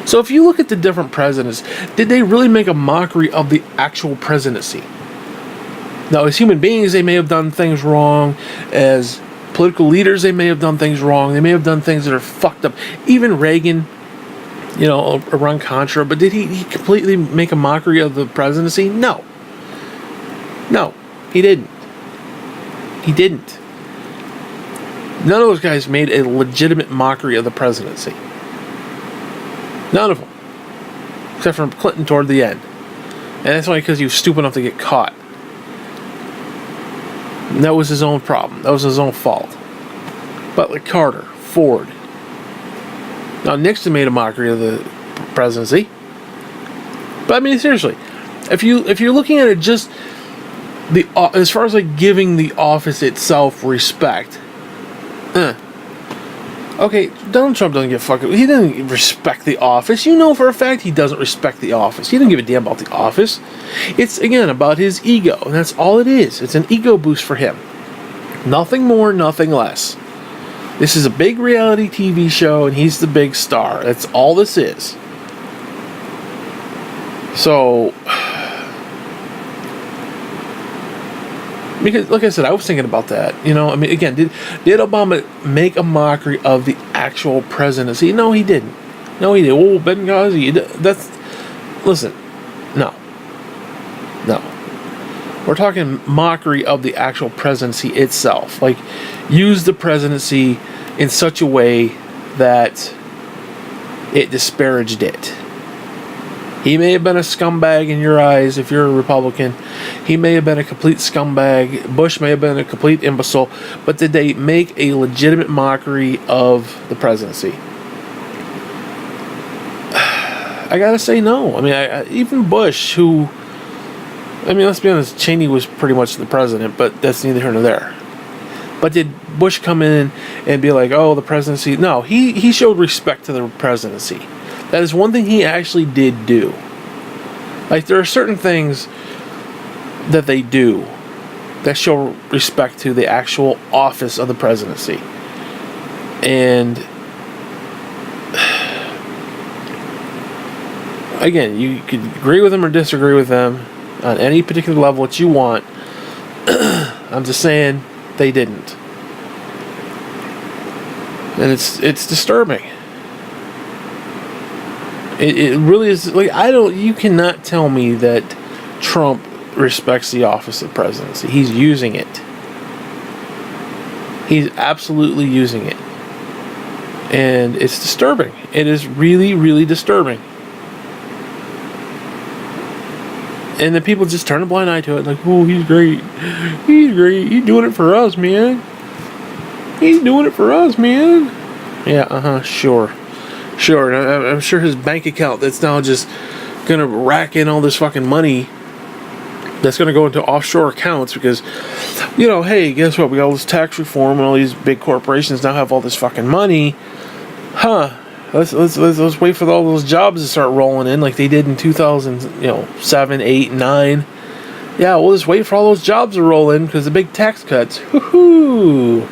So if you look at the different presidents, did they really make a mockery of the actual presidency? Now, as human beings, they may have done things wrong. As political leaders, they may have done things wrong. They may have done things that are fucked up. Even Reagan, around Contra. But did he completely make a mockery of the presidency? No. No, he didn't. He didn't. None of those guys made a legitimate mockery of the presidency. None of them. Except for Clinton toward the end. And that's only because he was stupid enough to get caught. And that was his own problem. That was his own fault. But like Carter, Ford. Now Nixon made a mockery of the presidency. But I mean, seriously, if you're looking at it just as far as like giving the office itself respect, okay, Donald Trump doesn't give a fuck. He doesn't respect the office. You know for a fact he doesn't respect the office. He doesn't give a damn about the office. It's again about his ego, and that's all it is. It's an ego boost for him. Nothing more, nothing less. This is a big reality TV show, and he's the big star. That's all this is. So, because, like I said, I was thinking about that. You know, I mean, again, did Obama make a mockery of the actual presidency? No, he didn't. No, he did. Oh, Benghazi. Listen, no. We're talking mockery of the actual presidency itself. Like, use the presidency in such a way that it disparaged it. He may have been a scumbag in your eyes if you're a Republican. He may have been a complete scumbag. Bush may have been a complete imbecile. But did they make a legitimate mockery of the presidency? I gotta say no. I mean, even Bush, who... I mean, let's be honest, Cheney was pretty much the president, but that's neither here nor there. But did Bush come in and be like, oh, the presidency? No, he showed respect to the presidency. That is one thing he actually did do. Like, there are certain things that they do that show respect to the actual office of the presidency. And again, you could agree with them or disagree with them on any particular level that you want. I'm just saying they didn't. And it's disturbing. It really is. Like, you cannot tell me that Trump respects the office of presidency. He's using it. He's absolutely using it. And it's disturbing. It is really, really disturbing. And then people just turn a blind eye to it, like, oh, he's great. He's great. He's doing it for us, man. He's doing it for us, man. Yeah, sure. Sure, and I'm sure his bank account that's now just going to rack in all this fucking money that's going to go into offshore accounts because, you know, hey, guess what? We got all this tax reform and all these big corporations now have all this fucking money. Let's wait for all those jobs to start rolling in like they did in 2007, 8, 9. Yeah, we'll just wait for all those jobs to roll in because the big tax cuts. Woohoo!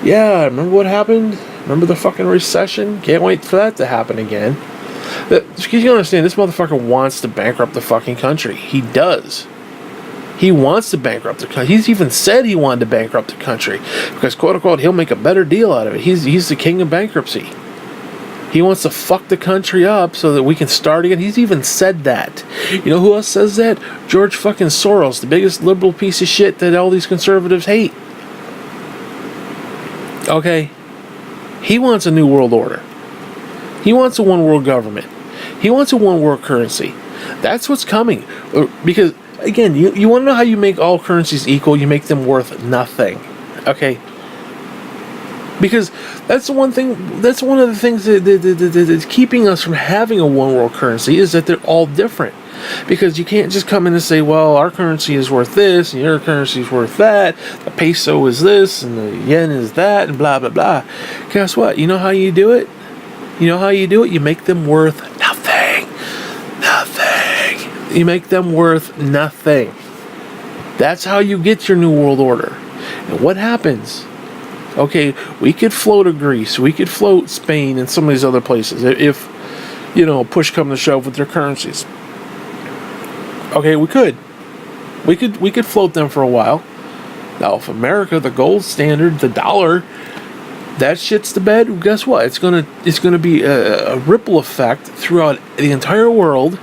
Yeah, remember what happened? Remember the fucking recession? Can't wait for that to happen again. You understand, this motherfucker wants to bankrupt the fucking country. He does. He wants to bankrupt the country. He's even said he wanted to bankrupt the country because, quote unquote, he'll make a better deal out of it. He's the king of bankruptcy. He wants to fuck the country up so that we can start again. He's even said that. You know who else says that? George fucking Soros, the biggest liberal piece of shit that all these conservatives hate. Okay? He wants a new world order. He wants a one world government. He wants a one world currency. That's what's coming. Because, again, you want to know how you make all currencies equal? You make them worth nothing. Okay? Because that's the one thing. That's one of the things that's keeping us from having a one world currency is that they're all different. Because you can't just come in and say, well, our currency is worth this, and your currency is worth that. The peso is this, and the yen is that, and blah, blah, blah. Guess what? You know how you do it? You know how you do it? You make them worth nothing. Nothing. You make them worth nothing. That's how you get your new world order. And what happens? Okay, we could float Greece, we could float Spain and some of these other places if, push come to shove with their currencies. Okay, we could float them for a while. Now, if America, the gold standard, the dollar, that shit's the bed, guess what? It's gonna be a ripple effect throughout the entire world,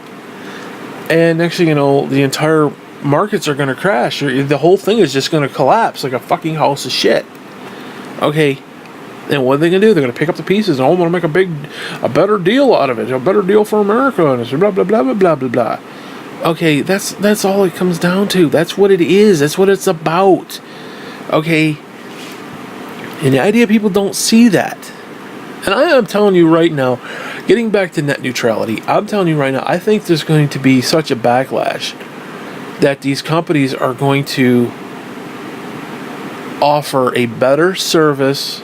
and next thing you know, the entire markets are gonna crash. The whole thing is just gonna collapse like a fucking house of shit. Okay, and what are they going to do? They're going to pick up the pieces. And, I'm going to make a better deal out of it. A better deal for America. And it's blah, blah, blah, blah, blah, blah, blah. Okay, that's all it comes down to. That's what it is. That's what it's about. Okay? And the idea people don't see that. And I am telling you right now, getting back to net neutrality, I'm telling you right now, I think there's going to be such a backlash that these companies are going to offer a better service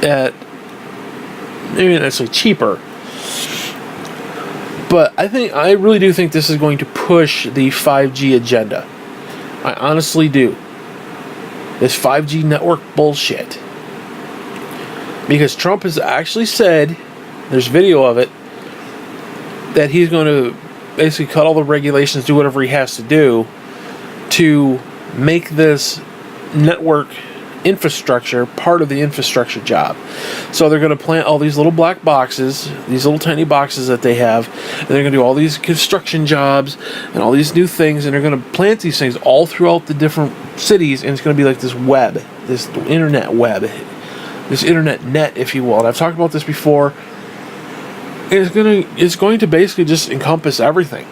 at maybe not necessarily cheaper, but I really do think this is going to push the 5G agenda. I honestly do. This 5G network bullshit. Because Trump has actually said, there's video of it, that he's going to basically cut all the regulations, do whatever he has to do to make this network infrastructure part of the infrastructure job. So they're going to plant all these little black boxes, these little tiny boxes that they have, and they're going to do all these construction jobs and all these new things, and they're going to plant these things all throughout the different cities, and it's going to be like this web, this internet web, this internet net, if you will. And I've talked about this before. It's going to basically just encompass everything.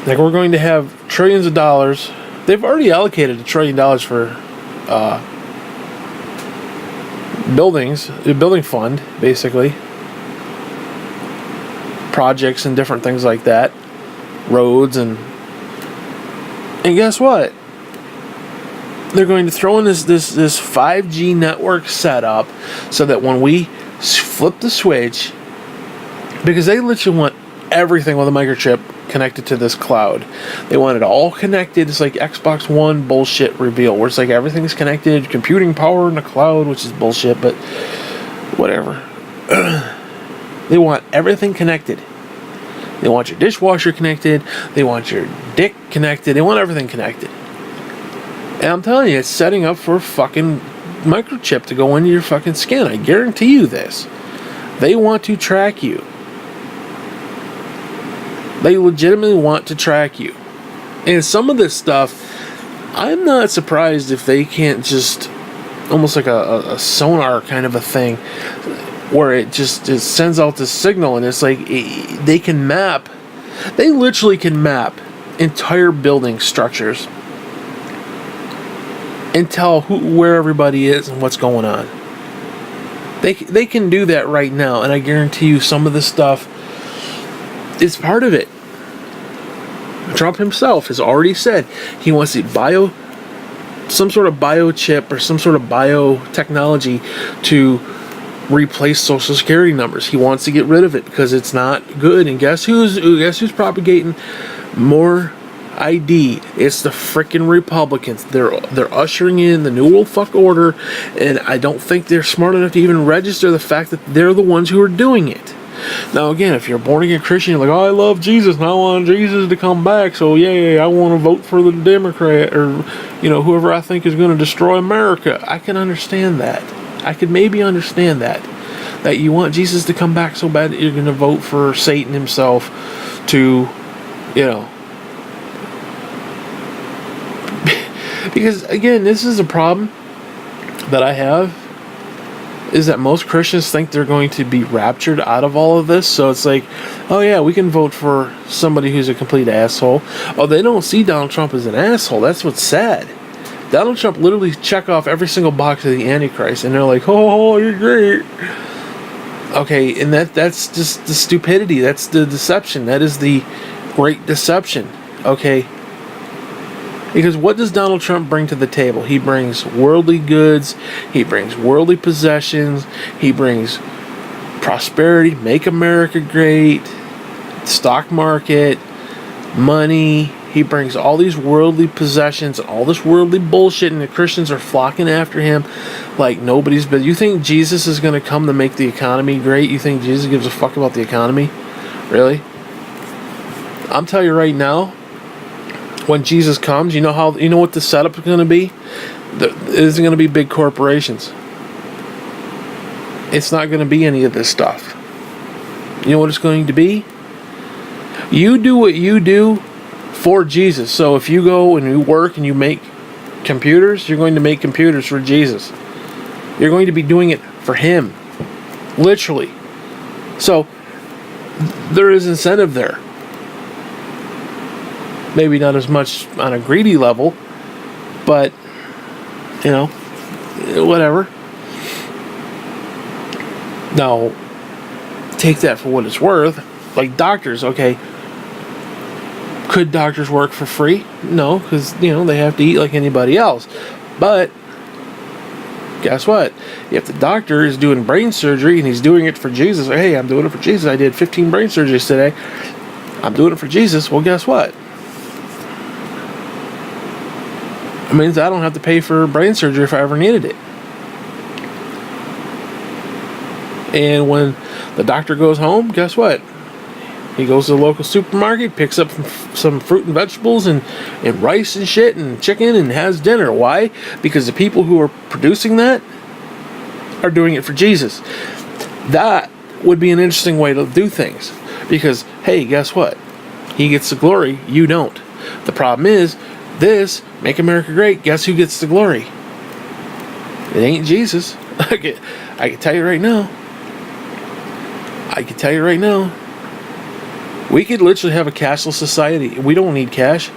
Like, we're going to have trillions of dollars. They've already allocated $1 trillion for buildings, a building fund, basically. Projects and different things like that. Roads and guess what? They're going to throw in this 5G network setup so that when we flip the switch, because they literally want everything with a microchip connected to this cloud. They want it all connected. It's like Xbox One bullshit reveal, where it's like everything's connected, computing power in the cloud, which is bullshit, but whatever. They want everything connected. They want your dishwasher connected. They want your dick connected. They want everything connected. And I'm telling you, it's setting up for a fucking microchip to go into your fucking skin. I guarantee you this. They want to track you. They legitimately want to track you. And some of this stuff, I'm not surprised if they can't just, almost like a sonar kind of a thing, where it sends out this signal, and it's like, they can map, they literally can map entire building structures and tell where everybody is and what's going on. They can do that right now, and I guarantee you some of this stuff is part of it. Trump himself has already said he wants some sort of biochip or some sort of biotechnology to replace social security numbers. He wants to get rid of it because it's not good. And guess who's propagating more ID? It's the freaking Republicans. They're ushering in the New World Fuck Order, and I don't think they're smart enough to even register the fact that they're the ones who are doing it. Now again, if you're a born again Christian, you're like, oh, I love Jesus and I want Jesus to come back, so yeah, I want to vote for the Democrat or whoever I think is going to destroy America. I can understand that. I could maybe understand that you want Jesus to come back so bad that you're going to vote for Satan himself to, because again, this is a problem that I have, is that most Christians think they're going to be raptured out of all of this. So it's like, oh yeah, we can vote for somebody who's a complete asshole. Oh, they don't see Donald Trump as an asshole. That's what's sad. Donald Trump literally check off every single box of the Antichrist, and they're like, oh, you're great. Okay, and that's just the stupidity. That's the deception. That is the great deception. Okay. Because what does Donald Trump bring to the table? He brings worldly goods. He brings worldly possessions. He brings prosperity, make America great, stock market, money. He brings all these worldly possessions and all this worldly bullshit, and the Christians are flocking after him like nobody's business. You think Jesus is going to come to make the economy great? You think Jesus gives a fuck about the economy? Really? I'm telling you right now, when Jesus comes, you know what the setup is going to be? It isn't going to be big corporations. It's not going to be any of this stuff. You know what it's going to be? You do what you do for Jesus. So if you go and you work and you make computers, you're going to make computers for Jesus. You're going to be doing it for him. Literally. So, there is incentive there. Maybe not as much on a greedy level, but, you know, whatever. Now, take that for what it's worth. Like doctors, okay. Could doctors work for free? No, because, you know, they have to eat like anybody else. But, guess what? If the doctor is doing brain surgery and he's doing it for Jesus, hey, I'm doing it for Jesus. I did 15 brain surgeries today. I'm doing it for Jesus. Well, guess what? It means I don't have to pay for brain surgery if I ever needed it. And when the doctor goes home, guess what? He goes to the local supermarket, picks up some fruit and vegetables and rice and shit and chicken and has dinner. Why? Because the people who are producing that are doing it for Jesus. That would be an interesting way to do things. Because, hey, guess what? He gets the glory, you don't. The problem is, this, Make America Great, guess who gets the glory? It ain't Jesus. I can tell you right now. We could literally have a cashless society. We don't need cash.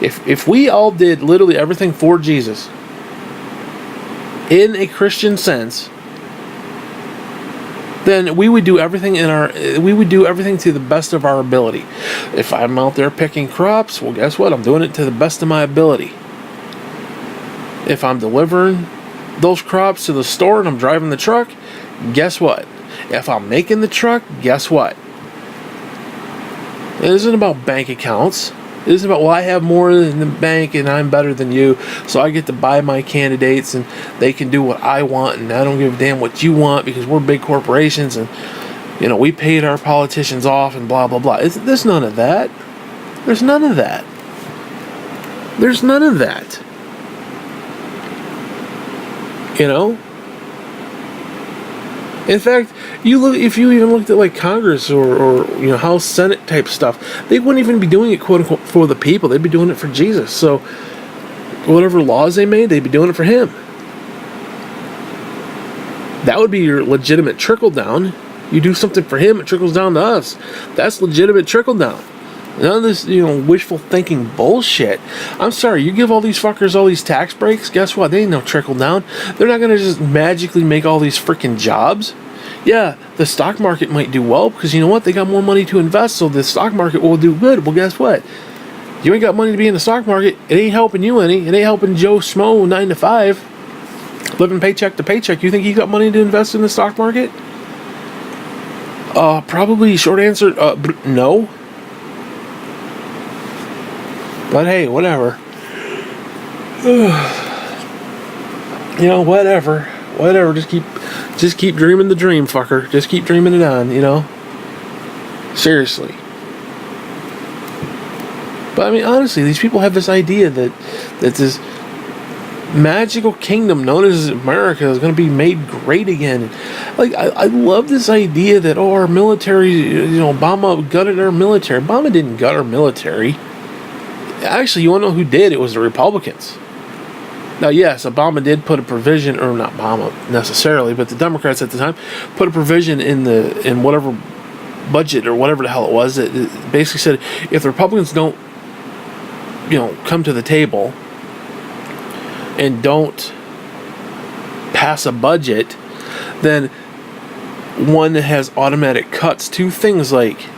If we all did literally everything for Jesus, in a Christian sense, then we would do everything to the best of our ability. If I'm out there picking crops, well, guess what? I'm doing it to the best of my ability. If I'm delivering those crops to the store and I'm driving the truck, guess what? If I'm making the truck, guess what? It isn't about bank accounts. It isn't about, well, I have more in the bank and I'm better than you, so I get to buy my candidates and they can do what I want and I don't give a damn what you want because we're big corporations and, you know, we paid our politicians off and blah, blah, blah. There's none of that. There's none of that. There's none of that. You know? In fact, if you even looked at like Congress or you know, House, Senate type stuff, they wouldn't even be doing it quote unquote for the people. They'd be doing it for Jesus. So whatever laws they made, they'd be doing it for him. That would be your legitimate trickle down. You do something for him, it trickles down to us. That's legitimate trickle down. None of this, you know, wishful thinking bullshit. I'm sorry, you give all these fuckers all these tax breaks, guess what? They ain't no trickle down. They're not gonna just magically make all these freaking jobs. Yeah, the stock market might do well because you know what? They got more money to invest, so the stock market will do good. Well, guess what? You ain't got money to be in the stock market. It ain't helping you any. It ain't helping Joe Schmo 9 to 5, living paycheck to paycheck. You think you got money to invest in the stock market? Probably short answer, no. But hey, whatever. You know, whatever. Just keep dreaming the dream, fucker. Just keep dreaming it on, you know? Seriously. But I mean, honestly, these people have this idea that this magical kingdom known as America is going to be made great again. Like, I love this idea that, oh, our military, you know, Obama gutted our military. Obama didn't gut our military. Actually, you want to know who did? It was the Republicans. Now, yes, Obama did put a provision, or not Obama necessarily, but the Democrats at the time put a provision in whatever budget or whatever the hell it was that basically said if the Republicans don't, you know, come to the table and don't pass a budget, then one that has automatic cuts to things like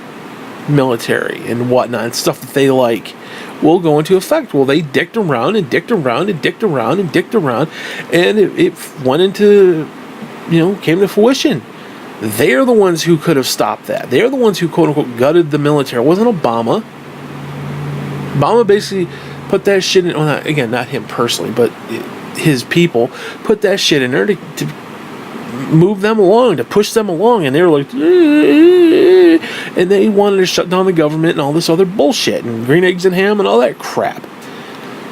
military and whatnot, stuff that they like, will go into effect. Well, they dicked around and dicked around and dicked around and dicked around, and it went into, you know, came to fruition. They're the ones who could have stopped that. They're the ones who, quote unquote, gutted the military. It wasn't Obama. Obama basically put that shit in, well, not, again, not him personally, but his people put that shit in there to move them along, to push them along, and they were like, and they wanted to shut down the government and all this other bullshit and green eggs and ham and all that crap.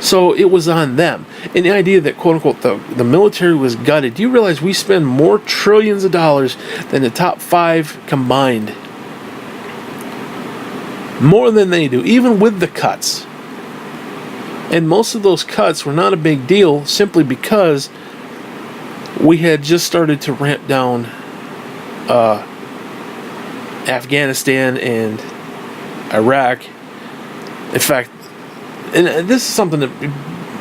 So it was on them. And the idea that, quote unquote, the military was gutted. Do you realize we spend more trillions of dollars than the top 5 combined? More than they do, even with the cuts. And most of those cuts were not a big deal simply because we had just started to ramp down Afghanistan and Iraq. In fact, and this is something that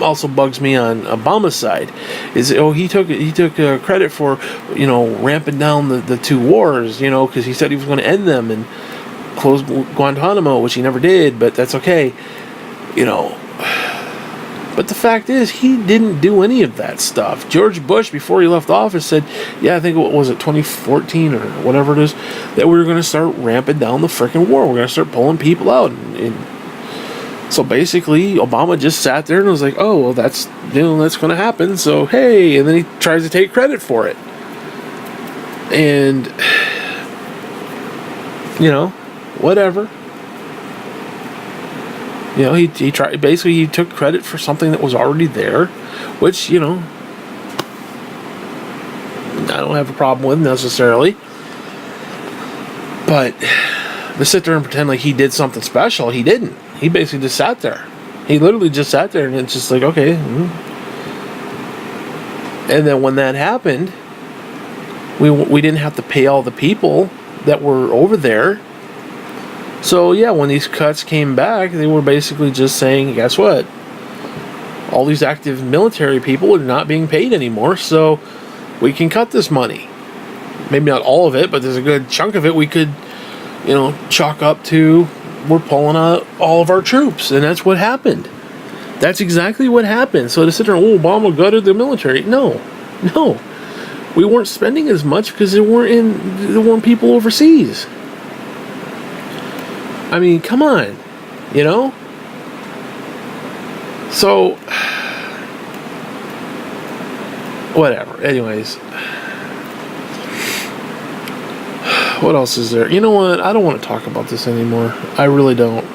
also bugs me on Obama's side, is he took credit for ramping down the two wars, because he said he was going to end them and close Guantanamo, which he never did, but that's okay, But the fact is, he didn't do any of that stuff. George Bush, before he left office, said, I think, what was it, 2014 or whatever it is, that we were going to start ramping down the freaking war. We're going to start pulling people out. And so basically, Obama just sat there and was like, oh, well, that's going to happen. So, hey, and then he tries to take credit for it. And, whatever. He tried. Basically, he took credit for something that was already there, which I don't have a problem with necessarily. But to sit there and pretend like he did something special, he didn't. He basically just sat there. He literally just sat there, and it's just like, okay. And then when that happened, we didn't have to pay all the people that were over there. So, when these cuts came back, they were basically just saying, guess what? All these active military people are not being paid anymore, so we can cut this money. Maybe not all of it, but there's a good chunk of it we could, chalk up to we're pulling out all of our troops, and that's what happened. That's exactly what happened. So to sit there and, Obama gutted the military. No. We weren't spending as much because there weren't people overseas. I mean, come on, So, whatever. Anyways, what else is there? You know what? I don't want to talk about this anymore. I really don't.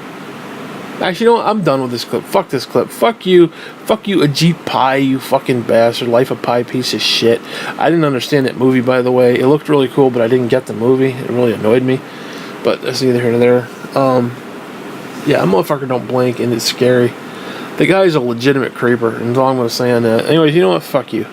Actually, I'm done with this clip. Fuck this clip. Fuck you. Fuck you, Ajit Pai, you fucking bastard. Life of Pi piece of shit. I didn't understand that movie, by the way. It looked really cool, but I didn't get the movie. It really annoyed me. But that's neither here nor there. A motherfucker don't blink, and it's scary. The guy's a legitimate creeper, and that's all I'm going to say on that. Anyways, you know what? Fuck you.